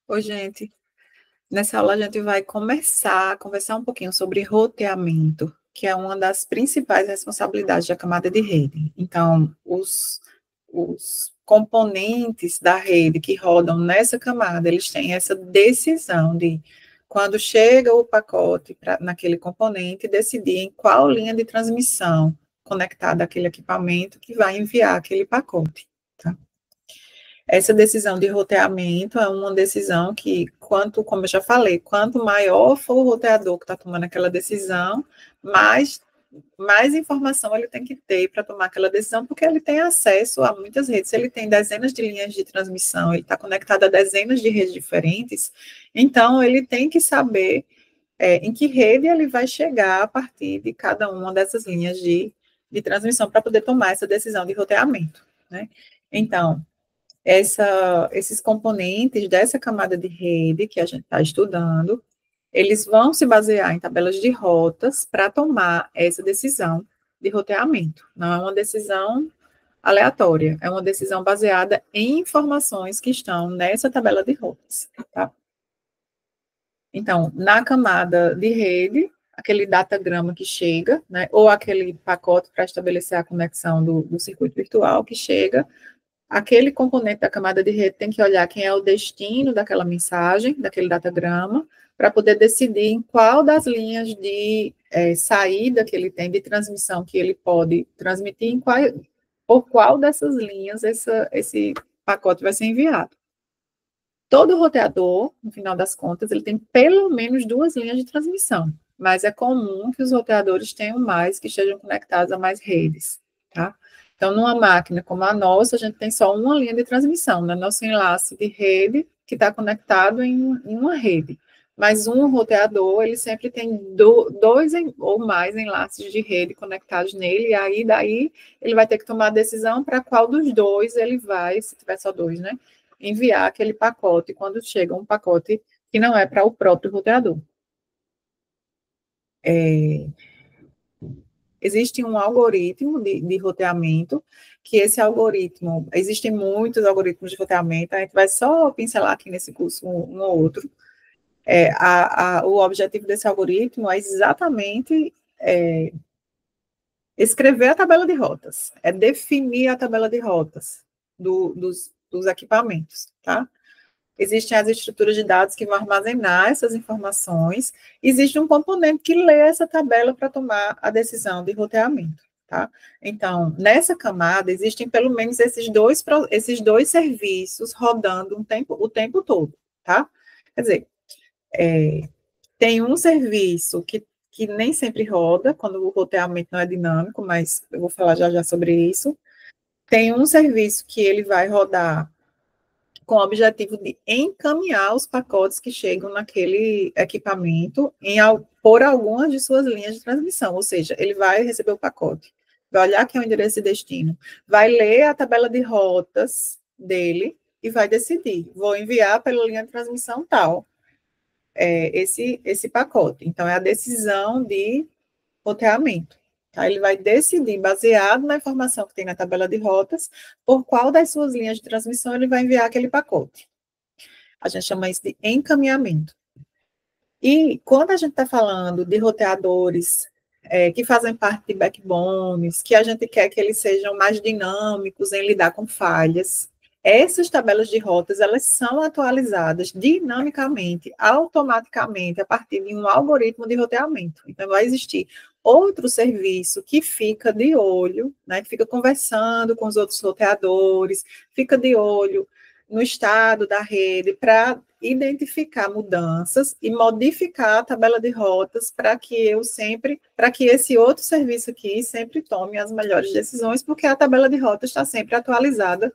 Oi, gente. Nessa aula a gente vai começar a conversar um pouquinho sobre roteamento, que é uma das principais responsabilidades da camada de rede. Então, os componentes da rede que rodam nessa camada, eles têm essa decisão de, quando chega o pacote naquele componente, decidir em qual linha de transmissão conectada àquele equipamento que vai enviar aquele pacote. Tá? Essa decisão de roteamento é uma decisão que, como eu já falei, quanto maior for o roteador que está tomando aquela decisão, mais informação ele tem que ter para tomar aquela decisão, porque ele tem acesso a muitas redes. Se ele tem dezenas de linhas de transmissão, ele está conectado a dezenas de redes diferentes, então ele tem que saber em que rede ele vai chegar a partir de cada uma dessas linhas de transmissão para poder tomar essa decisão de roteamento, né? Então, esses componentes dessa camada de rede que a gente está estudando, eles vão se basear em tabelas de rotas para tomar essa decisão de roteamento. Não é uma decisão aleatória, é uma decisão baseada em informações que estão nessa tabela de rotas, tá? Então, na camada de rede, aquele datagrama que chega, né, ou aquele pacote para estabelecer a conexão do circuito virtual que chega, aquele componente da camada de rede tem que olhar quem é o destino daquela mensagem, daquele datagrama, para poder decidir em qual das linhas de saída que ele tem, de transmissão que ele pode transmitir, por qual dessas linhas esse pacote vai ser enviado. Todo roteador, no final das contas, ele tem pelo menos 2 linhas de transmissão, mas é comum que os roteadores tenham mais, que estejam conectados a mais redes, tá? Então, numa máquina como a nossa, a gente tem só uma linha de transmissão, né? Nosso enlace de rede, que está conectado em uma rede. Mas um roteador, ele sempre tem dois ou mais enlaces de rede conectados nele, e aí, daí, ele vai ter que tomar a decisão para qual dos dois ele vai, se tiver só 2, né? Enviar aquele pacote, quando chega um pacote que não é para o próprio roteador. Existe um algoritmo de roteamento, que esse algoritmo, existem muitos algoritmos de roteamento, a gente vai só pincelar aqui nesse curso um ou outro. O objetivo desse algoritmo é exatamente escrever a tabela de rotas, é definir a tabela de rotas dos equipamentos, tá? Existem as estruturas de dados que vão armazenar essas informações. Existe um componente que lê essa tabela para tomar a decisão de roteamento, tá? Então, nessa camada, existem pelo menos esses dois serviços rodando o tempo todo, tá? Quer dizer, tem um serviço que nem sempre roda, quando o roteamento não é dinâmico, mas eu vou falar já sobre isso. Tem um serviço que ele vai rodar com o objetivo de encaminhar os pacotes que chegam naquele equipamento por algumas de suas linhas de transmissão, ou seja, ele vai receber o pacote, vai olhar quem é o endereço de destino, vai ler a tabela de rotas dele e vai decidir, vou enviar pela linha de transmissão tal, esse pacote. Então, é a decisão de roteamento. Tá? Ele vai decidir, baseado na informação que tem na tabela de rotas, por qual das suas linhas de transmissão ele vai enviar aquele pacote. A gente chama isso de encaminhamento. E quando a gente está falando de roteadores que fazem parte de backbones, que a gente quer que eles sejam mais dinâmicos em lidar com falhas, essas tabelas de rotas, elas são atualizadas dinamicamente, automaticamente, a partir de um algoritmo de roteamento. Então, vai existir outro serviço que fica de olho, né, que fica conversando com os outros roteadores, fica de olho no estado da rede para identificar mudanças e modificar a tabela de rotas para que esse outro serviço aqui sempre tome as melhores decisões, porque a tabela de rotas está sempre atualizada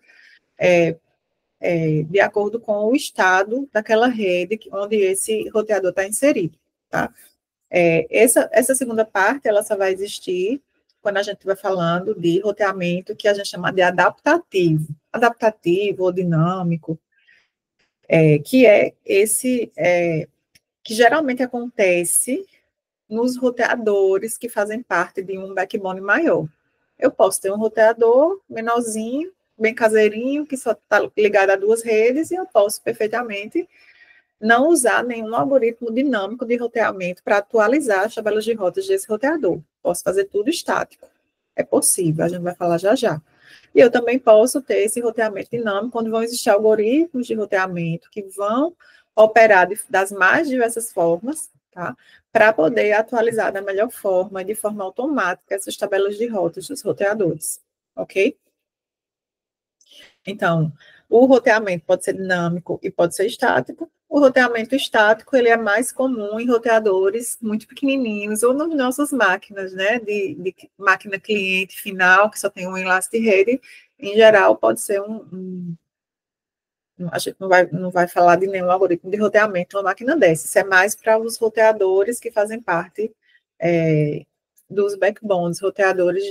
de acordo com o estado daquela rede onde esse roteador está inserido, tá? Essa segunda parte, ela só vai existir quando a gente estiver falando de roteamento que a gente chama de adaptativo ou dinâmico, que é esse, que geralmente acontece nos roteadores que fazem parte de um backbone maior. Eu posso ter um roteador menorzinho, bem caseirinho, que só está ligado a 2 redes, e eu posso perfeitamente não usar nenhum algoritmo dinâmico de roteamento para atualizar as tabelas de rotas desse roteador. Posso fazer tudo estático. É possível, a gente vai falar já já. E eu também posso ter esse roteamento dinâmico, onde vão existir algoritmos de roteamento que vão operar das mais diversas formas, tá? Para poder atualizar da melhor forma, de forma automática, essas tabelas de rotas dos roteadores, ok? Então, o roteamento pode ser dinâmico e pode ser estático. O roteamento estático, ele é mais comum em roteadores muito pequenininhos ou nas nossas máquinas, né, de máquina cliente final, que só tem um enlace de rede. Em geral, pode ser a gente não vai falar de nenhum algoritmo de roteamento numa máquina dessa. Isso é mais para os roteadores que fazem parte dos backbones, roteadores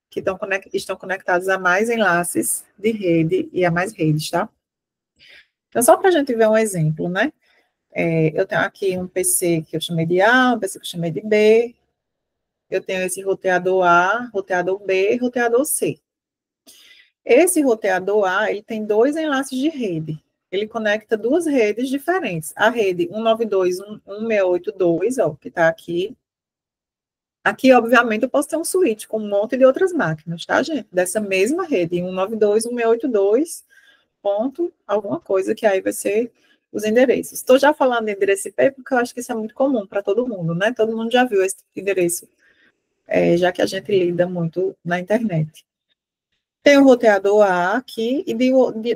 que estão conectados a mais enlaces de rede e a mais redes, tá? Então, só para a gente ver um exemplo, né? Eu tenho aqui um PC que eu chamei de A, um PC que eu chamei de B, eu tenho esse roteador A, roteador B e roteador C. Esse roteador A, ele tem dois enlaces de rede. Ele conecta duas redes diferentes. A rede 192.168.2, ó, que está aqui. Aqui, obviamente, eu posso ter um switch com um monte de outras máquinas, tá, gente? Dessa mesma rede, 192.168.2, ponto, alguma coisa, que aí vai ser os endereços. Estou já falando de endereço IP, porque eu acho que isso é muito comum para todo mundo, né? Todo mundo já viu esse endereço, já que a gente lida muito na internet. Tem o roteador A aqui, e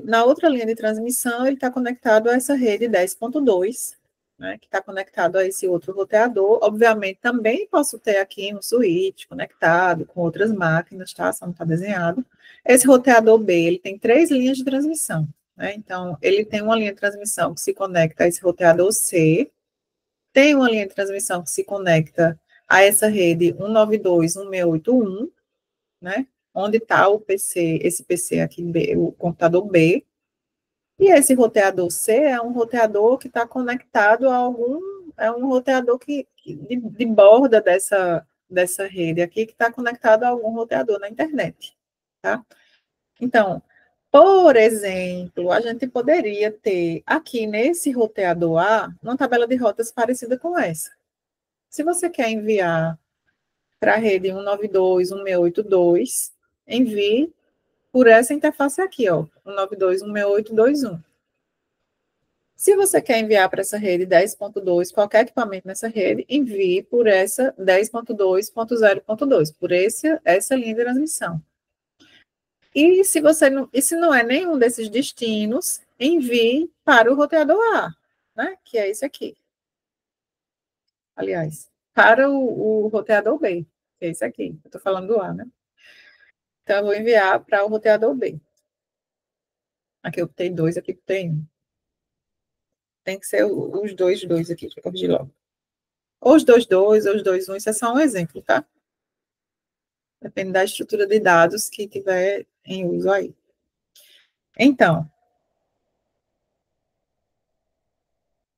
na outra linha de transmissão, ele está conectado a essa rede 10.2, né, que está conectado a esse outro roteador. Obviamente, também posso ter aqui um switch conectado com outras máquinas, tá? Só não está desenhado. Esse roteador B, ele tem 3 linhas de transmissão, né? Então, ele tem uma linha de transmissão que se conecta a esse roteador C, tem uma linha de transmissão que se conecta a essa rede 192.168.1, né? Onde está o PC, esse PC aqui, B, o computador B. E esse roteador C é um roteador que está conectado a é um roteador de borda dessa rede aqui, que está conectado a algum roteador na internet, tá? Então, por exemplo, a gente poderia ter aqui nesse roteador A uma tabela de rotas parecida com essa. Se você quer enviar para a rede 192.168.2, envie por essa interface aqui, ó, 192.168.2.1. Se você quer enviar para essa rede 10.2, qualquer equipamento nessa rede, envie por essa 10.2.0.2, por essa linha de transmissão. E se não é nenhum desses destinos, envie para o roteador A, né? Que é esse aqui. Aliás, para o roteador B, que é esse aqui. Eu estou falando do A, né? Então, eu vou enviar para o roteador B. Aqui eu botei 2, aqui eu botei 1. Tem que ser os dois aqui, deixa eu corrigir logo. Ou os 2, ou os 2, 1, isso é só um exemplo, tá? Depende da estrutura de dados que tiver em uso aí. Então,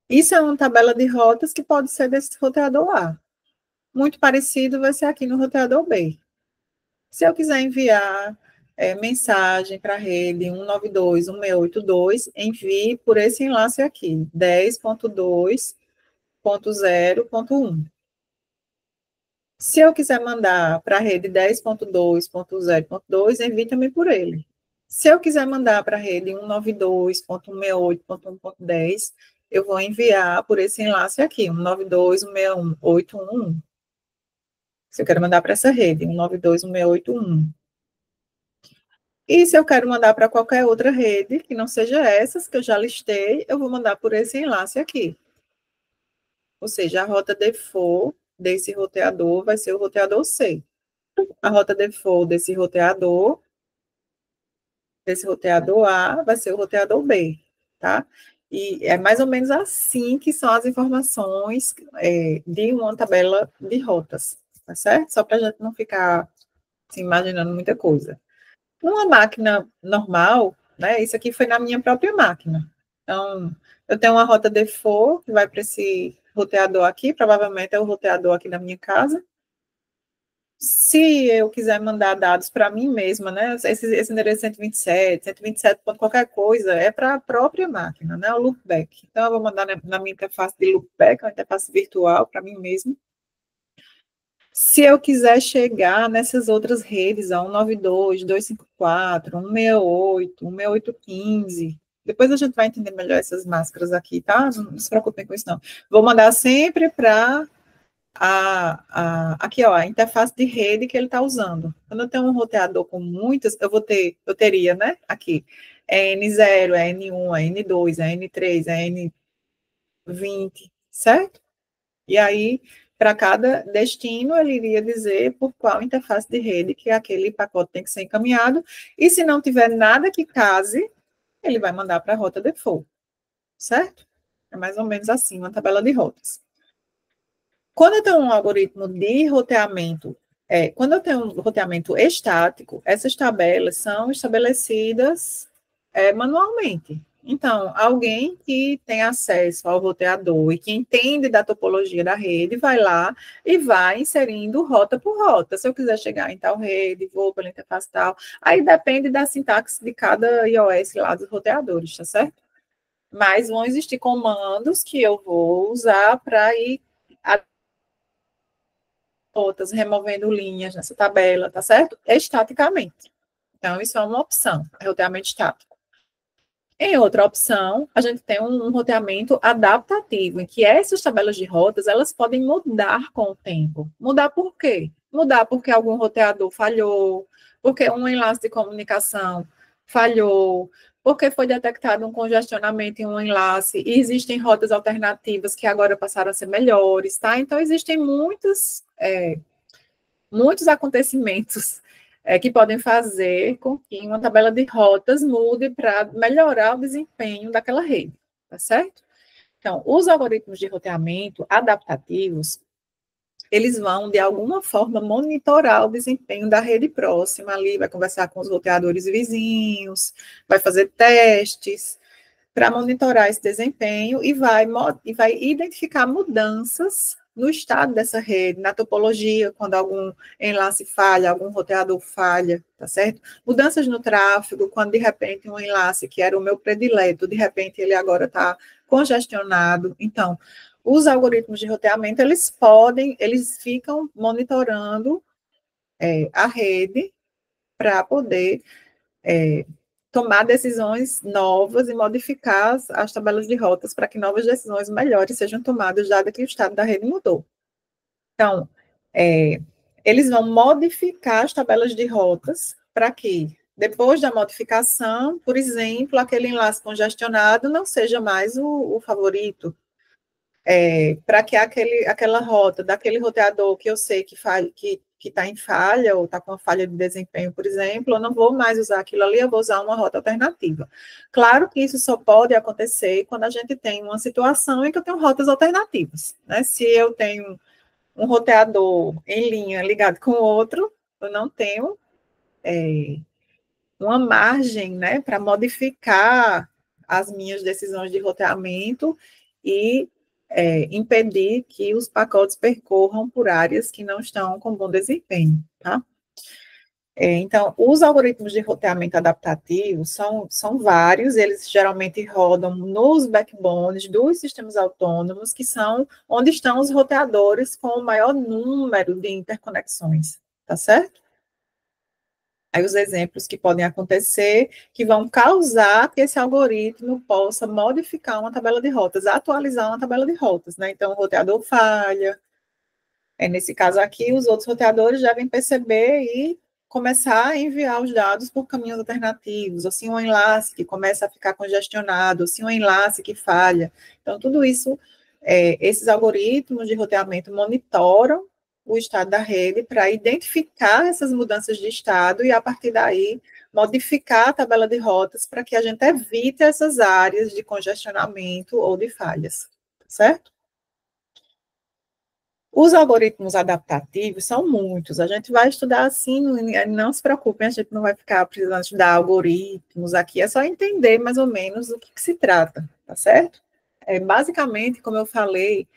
isso é uma tabela de rotas que pode ser desse roteador A. Muito parecido vai ser aqui no roteador B. Se eu quiser enviar mensagem para a rede 192.168.2, envie por esse enlace aqui, 10.2.0.1. Se eu quiser mandar para a rede 10.2.0.2, envie também por ele. Se eu quiser mandar para a rede 192.168.1.10, eu vou enviar por esse enlace aqui, 192.168.1. Se eu quero mandar para essa rede, 192.168.1. E se eu quero mandar para qualquer outra rede, que não seja essas que eu já listei, eu vou mandar por esse enlace aqui. Ou seja, a rota default desse roteador vai ser o roteador C. A rota default desse roteador A, vai ser o roteador B, tá? E é mais ou menos assim que são as informações de uma tabela de rotas, tá certo? Só para a gente não ficar se imaginando muita coisa. Uma máquina normal, né? Isso aqui foi na minha própria máquina. Então, eu tenho uma rota default que vai para esse roteador aqui, provavelmente é o roteador aqui da minha casa. Se eu quiser mandar dados para mim mesma, né? Esse endereço 127 ponto qualquer coisa, é para a própria máquina, né? O loopback. Então, eu vou mandar na minha interface de loopback, uma interface virtual para mim mesma. Se eu quiser chegar nessas outras redes, a 192, 254, 168, 16815, depois a gente vai entender melhor essas máscaras aqui, tá? Não se preocupem com isso, não. Vou mandar sempre para aqui, ó, a interface de rede que ele está usando. Quando eu tenho um roteador com muitas, eu teria, né? Aqui, é N0, é N1, é N2, é N3, é N20, certo? E aí, para cada destino, ele iria dizer por qual interface de rede que aquele pacote tem que ser encaminhado, e se não tiver nada que case, ele vai mandar para a rota default, certo? É mais ou menos assim, uma tabela de rotas. Quando eu tenho um algoritmo de roteamento, quando eu tenho um roteamento estático, essas tabelas são estabelecidas manualmente. Então, alguém que tem acesso ao roteador e que entende da topologia da rede, vai lá e vai inserindo rota por rota. Se eu quiser chegar em tal rede, vou pela interface tal. Aí depende da sintaxe de cada iOS lá dos roteadores, tá certo? Mas vão existir comandos que eu vou usar para ir rotas, removendo linhas nessa tabela, tá certo? Estaticamente. Então, isso é uma opção, roteamento estático. Em outra opção, a gente tem um roteamento adaptativo, em que essas tabelas de rotas, elas podem mudar com o tempo. Mudar por quê? Mudar porque algum roteador falhou, porque um enlace de comunicação falhou, porque foi detectado um congestionamento em um enlace, e existem rotas alternativas que agora passaram a ser melhores, tá? Então, existem muitos acontecimentos que podem fazer com que uma tabela de rotas mude para melhorar o desempenho daquela rede, tá certo? Então, os algoritmos de roteamento adaptativos, eles vão, de alguma forma, monitorar o desempenho da rede próxima ali, vai conversar com os roteadores vizinhos, vai fazer testes para monitorar esse desempenho e vai identificar mudanças no estado dessa rede, na topologia, quando algum enlace falha, algum roteador falha, tá certo? Mudanças no tráfego, quando de repente um enlace que era o meu predileto, de repente ele agora está congestionado. Então, os algoritmos de roteamento, eles ficam monitorando a rede para poder tomar decisões novas e modificar as tabelas de rotas para que novas decisões melhores sejam tomadas, dado que o estado da rede mudou. Então, eles vão modificar as tabelas de rotas para que, depois da modificação, por exemplo, aquele enlace congestionado não seja mais o favorito, para que aquela rota, daquele roteador que eu sei que está em falha, ou está com falha de desempenho, por exemplo, eu não vou mais usar aquilo ali, eu vou usar uma rota alternativa. Claro que isso só pode acontecer quando a gente tem uma situação em que eu tenho rotas alternativas, né? Se eu tenho um roteador em linha ligado com o outro, eu não tenho uma margem, né, para modificar as minhas decisões de roteamento e impedir que os pacotes percorram por áreas que não estão com bom desempenho, tá? Então, os algoritmos de roteamento adaptativo são vários, eles geralmente rodam nos backbones dos sistemas autônomos, que são onde estão os roteadores com o maior número de interconexões, tá certo? Aí os exemplos que podem acontecer, que vão causar que esse algoritmo possa modificar uma tabela de rotas, atualizar uma tabela de rotas, né? Então, o roteador falha. Nesse caso aqui, os outros roteadores devem perceber e começar a enviar os dados por caminhos alternativos, ou se um enlace que começa a ficar congestionado, ou se um enlace que falha. Então, tudo isso, esses algoritmos de roteamento monitoram o estado da rede para identificar essas mudanças de estado e, a partir daí, modificar a tabela de rotas para que a gente evite essas áreas de congestionamento ou de falhas, certo? Os algoritmos adaptativos são muitos, a gente vai estudar assim, não se preocupem, a gente não vai ficar precisando estudar algoritmos aqui, é só entender mais ou menos do que se trata, tá certo? Basicamente, como eu falei,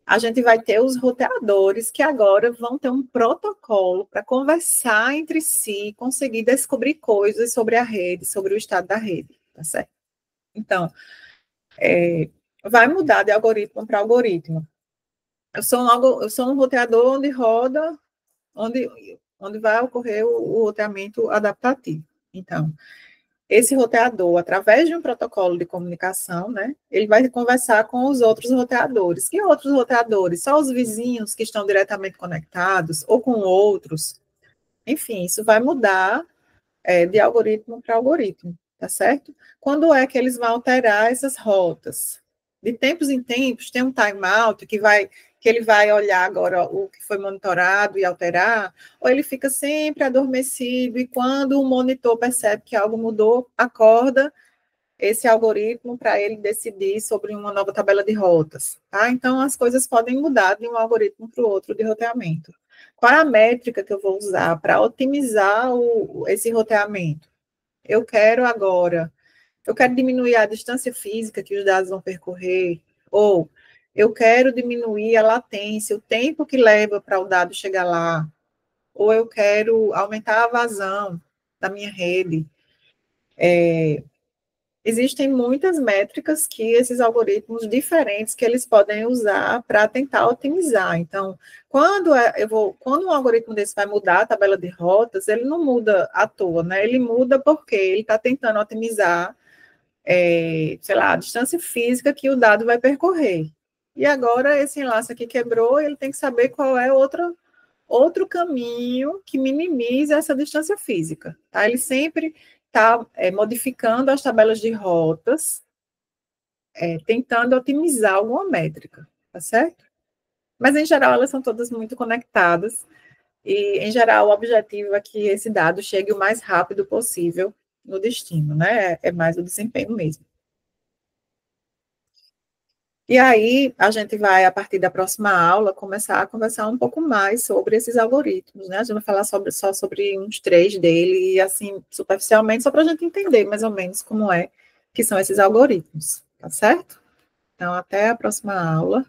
a gente vai ter os roteadores que agora vão ter um protocolo para conversar entre si, conseguir descobrir coisas sobre a rede, sobre o estado da rede, tá certo? Então, vai mudar de algoritmo para algoritmo. Eu sou um roteador onde roda, onde vai ocorrer o roteamento adaptativo. Então, esse roteador, através de um protocolo de comunicação, né, ele vai conversar com os outros roteadores. Que outros roteadores? Só os vizinhos que estão diretamente conectados, ou com outros. Enfim, isso vai mudar de algoritmo para algoritmo, tá certo? Quando é que eles vão alterar essas rotas? De tempos em tempos, tem um timeout que ele vai olhar agora o que foi monitorado e alterar, ou ele fica sempre adormecido e quando o monitor percebe que algo mudou, acorda esse algoritmo para ele decidir sobre uma nova tabela de rotas, tá? Então, as coisas podem mudar de um algoritmo para o outro de roteamento. Qual é a métrica que eu vou usar para otimizar esse roteamento? Eu quero diminuir a distância física que os dados vão percorrer, ou eu quero diminuir a latência, o tempo que leva para o dado chegar lá, ou eu quero aumentar a vazão da minha rede. Existem muitas métricas que esses algoritmos diferentes que eles podem usar para tentar otimizar. Então, quando um algoritmo desse vai mudar a tabela de rotas, ele não muda à toa, né? Ele muda porque ele está tentando otimizar, sei lá, a distância física que o dado vai percorrer. E agora esse enlace aqui quebrou, ele tem que saber qual é outro caminho que minimize essa distância física. Tá? Ele sempre está modificando as tabelas de rotas, tentando otimizar alguma métrica, tá certo? Mas, em geral, elas são todas muito conectadas, e, em geral, o objetivo é que esse dado chegue o mais rápido possível no destino, né? É mais o desempenho mesmo. E aí, a gente vai, a partir da próxima aula, começar a conversar um pouco mais sobre esses algoritmos, né? A gente vai falar só sobre uns 3 dele, e assim, superficialmente, só para a gente entender mais ou menos como que são esses algoritmos, tá certo? Então, até a próxima aula.